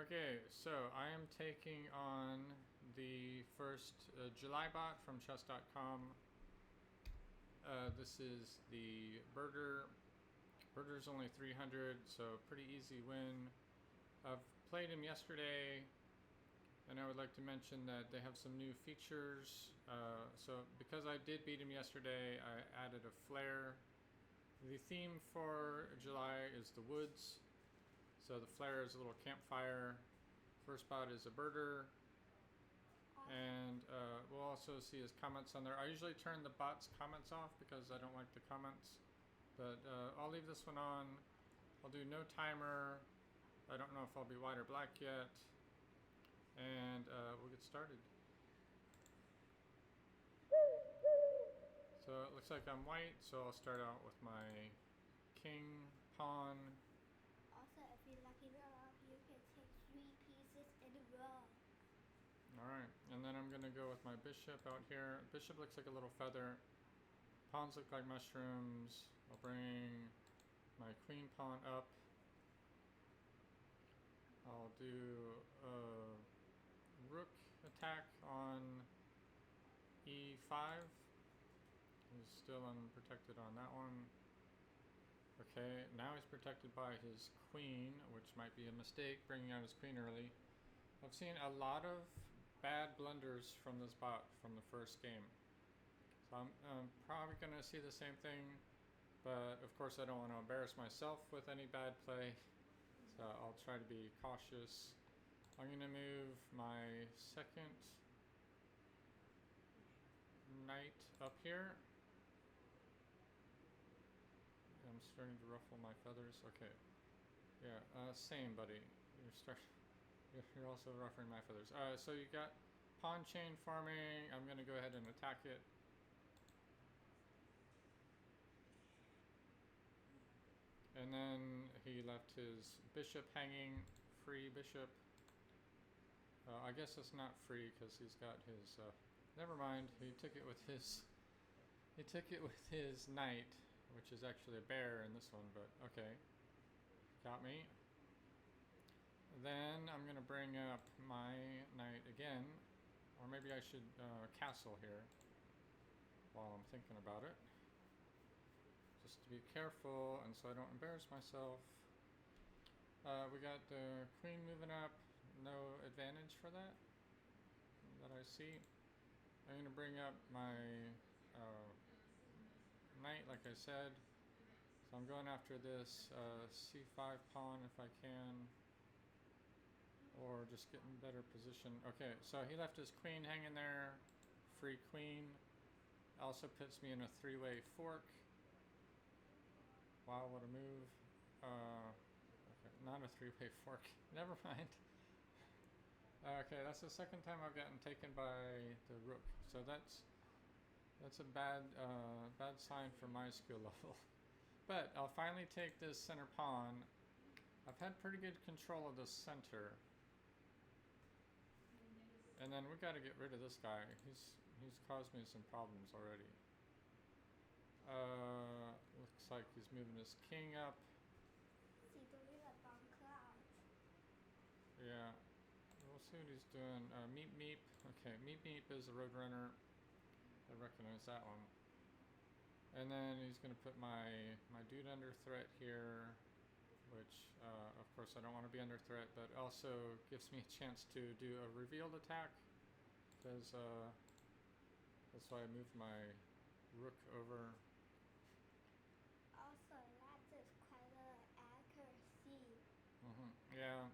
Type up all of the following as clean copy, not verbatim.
Okay, so I am taking on the first July bot from chess.com. This is the birder. Birder's only 300, so pretty easy win. I've played him yesterday, and I would like to mention that they have some new features. So because I did beat him yesterday, I added a flare. The theme for July is the woods. So the flare is a little campfire. First bot is a birder. And we'll also see his comments on there. I usually turn the bot's comments off because I don't like the comments. But I'll leave this one on. I'll do no timer. I don't know if I'll be white or black yet. And we'll get started. So it looks like I'm white, so I'll start out with my king, pawn. Also, if you lucky enough, you can take 3 pieces in a row. Alright, and then I'm going to go with my bishop out here. Bishop looks like a little feather. Pawns look like mushrooms. I'll bring my queen pawn up. I'll do a rook attack on e5. He's still unprotected on that one. Okay, now he's protected by his queen, which might be a mistake, bringing out his queen early. I've seen a lot of bad blunders from this bot from the first game. So I'm probably going to see the same thing, but of course I don't want to embarrass myself with any bad play, so I'll try to be cautious. I'm going to move my second knight up here. I'm starting to ruffle my feathers. Okay. Yeah, same, buddy. You're also ruffling my feathers. So you got pawn chain farming. I'm going to go ahead and attack it. And then he left his bishop hanging. Free bishop. I guess it's not free because he's got his... never mind. He took it with his... He took it with his knight, which is actually a bear in this one, but okay. Got me. Then I'm going to bring up my knight again, or maybe I should castle here while I'm thinking about it. Just to be careful and so I don't embarrass myself. We got the queen moving up, no advantage for that I see. I'm going to bring up my knight, like I said. So I'm going after this c5 pawn if I can, or just get in better position. Okay, so he left his queen hanging there. Free queen. Also puts me in a 3-way fork. Wow, what a move. Okay, not a 3-way fork. Never mind. Okay, that's the second time I've gotten taken by the rook. So that's a bad sign for my skill level. But I'll finally take this center pawn. I've had pretty good control of the center. And then we got to get rid of this guy. He's caused me some problems already. Looks like he's moving his king up. Yeah. We'll see what he's doing. Meep Meep. Okay, Meep Meep is a roadrunner. I recognize that one. And then he's going to put my dude under threat here, which of course I don't want to be under threat, but also gives me a chance to do a revealed attack, because that's why I moved my rook over. Also, that is quite an accuracy. Yeah,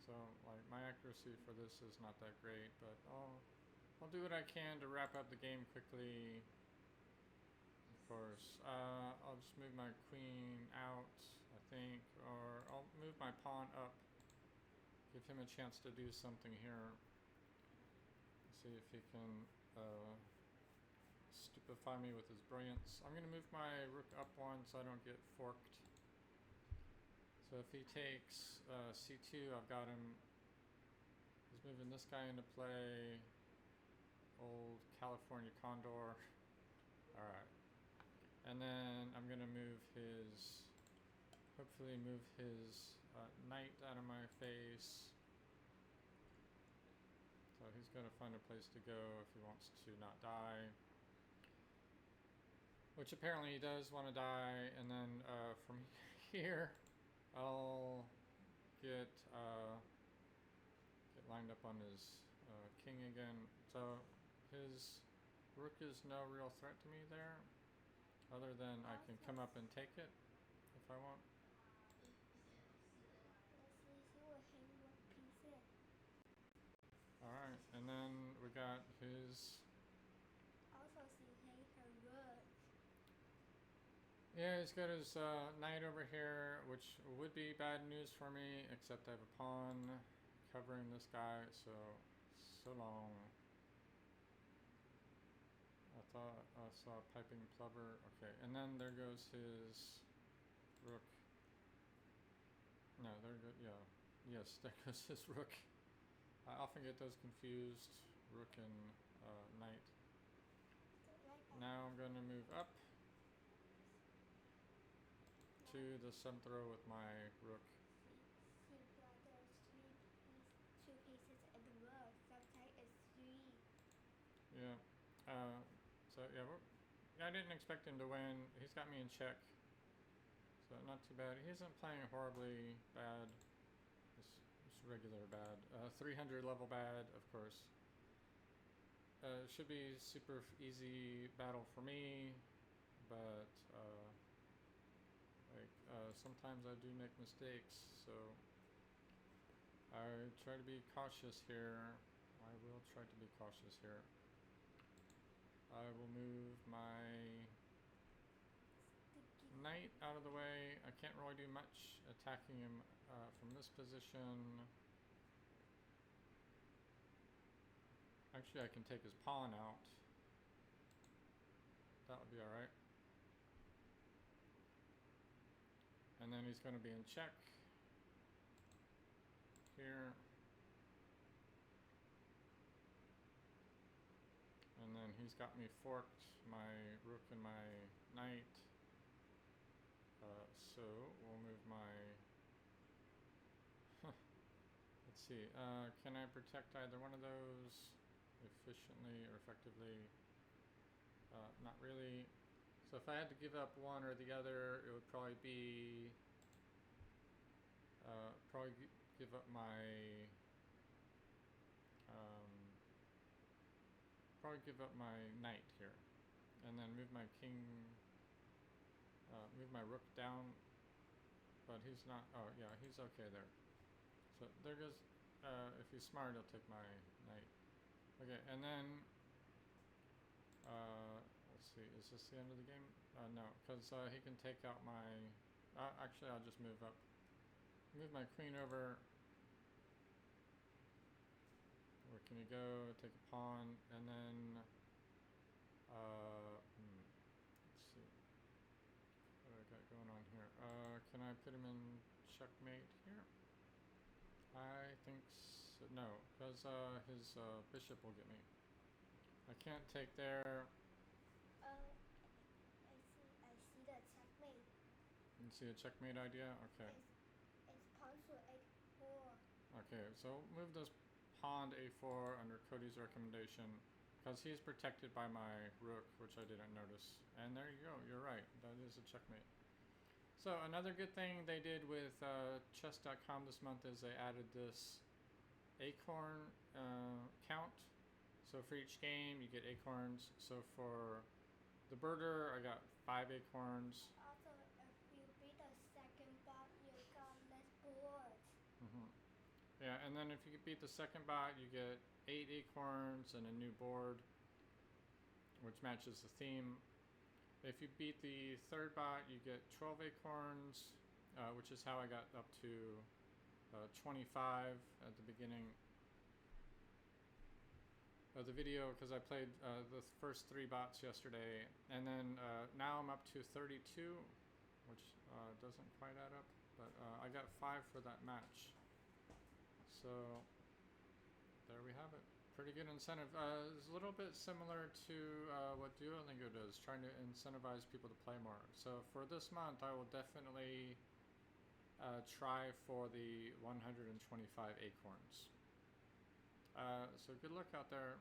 so like my accuracy for this is not that great, but I'll do what I can to wrap up the game quickly. Of course, I'll just move my queen out, I think, or I'll move my pawn up, give him a chance to do something here. See if he can stupefy me with his brilliance. I'm going to move my rook up one so I don't get forked. So if he takes c2, I've got him. He's moving this guy into play. Old California Condor. Alright. And then I'm going to move his, hopefully move his knight out of my face. So he's got to find a place to go if he wants to not die. Which apparently he does want to die. And then from here, I'll get lined up on his king again. So his rook is no real threat to me there. Other than I can come up and take it if I want. Alright, and then we got his... Also, she hates her rook. Yeah, he's got his knight over here, which would be bad news for me, except I have a pawn covering this guy, so long. I thought I saw a piping plover. Okay, and then there goes his rook. No, there goes, yeah. Yes, there goes his rook. I often get those confused, rook and knight. Now I'm going to move up to the 7th row with my rook. She got those two pieces in the rook. Sometimes it's 3. Yeah. So yeah, I didn't expect him to win. He's got me in check, so not too bad. He isn't playing horribly bad. Just regular bad. 300 level bad, of course. Should be super easy battle for me, but sometimes I do make mistakes, so I try to be cautious here. I will try to be cautious here. I will move my knight out of the way. I can't really do much attacking him from this position. Actually, I can take his pawn out. That would be alright. And then he's going to be in check here. And then he's got me forked, my rook and my knight. So we'll move my... Let's see, can I protect either one of those efficiently or effectively? Not really. So if I had to give up one or the other, it would probably be... give up my... probably give up my knight here, and then move my king, move my rook down, but he's not, oh yeah, he's okay there. So there goes, if he's smart, he'll take my knight. Okay, and then, let's see, is this the end of the game? No, because he can take out my, actually I'll just move up, move my queen over. Where can you go? Take a pawn, and then let's see what I got going on here. Can I put him in checkmate here? I think so. No, because his bishop will get me. I can't take there. I see the checkmate. You see a checkmate idea? Okay. It's pawn to a4. Okay, so move this pawn to a4 under Cody's recommendation, because he's protected by my rook, which I didn't notice. And there you go, you're right, that is a checkmate. So another good thing they did with chess.com this month is they added this acorn count. So for each game you get acorns. So for the birder I got 5 acorns. Also, if you beat the second bot, you got less boards. Yeah, and then if you beat the second bot, you get 8 acorns and a new board, which matches the theme. If you beat the third bot, you get 12 acorns, which is how I got up to 25 at the beginning of the video, because I played the first 3 bots yesterday, and then now I'm up to 32, which doesn't quite add up, but I got 5 for that match. So there we have it. Pretty good incentive. It's a little bit similar to what Duolingo does, trying to incentivize people to play more. So for this month, I will definitely try for the 125 acorns. So good luck out there.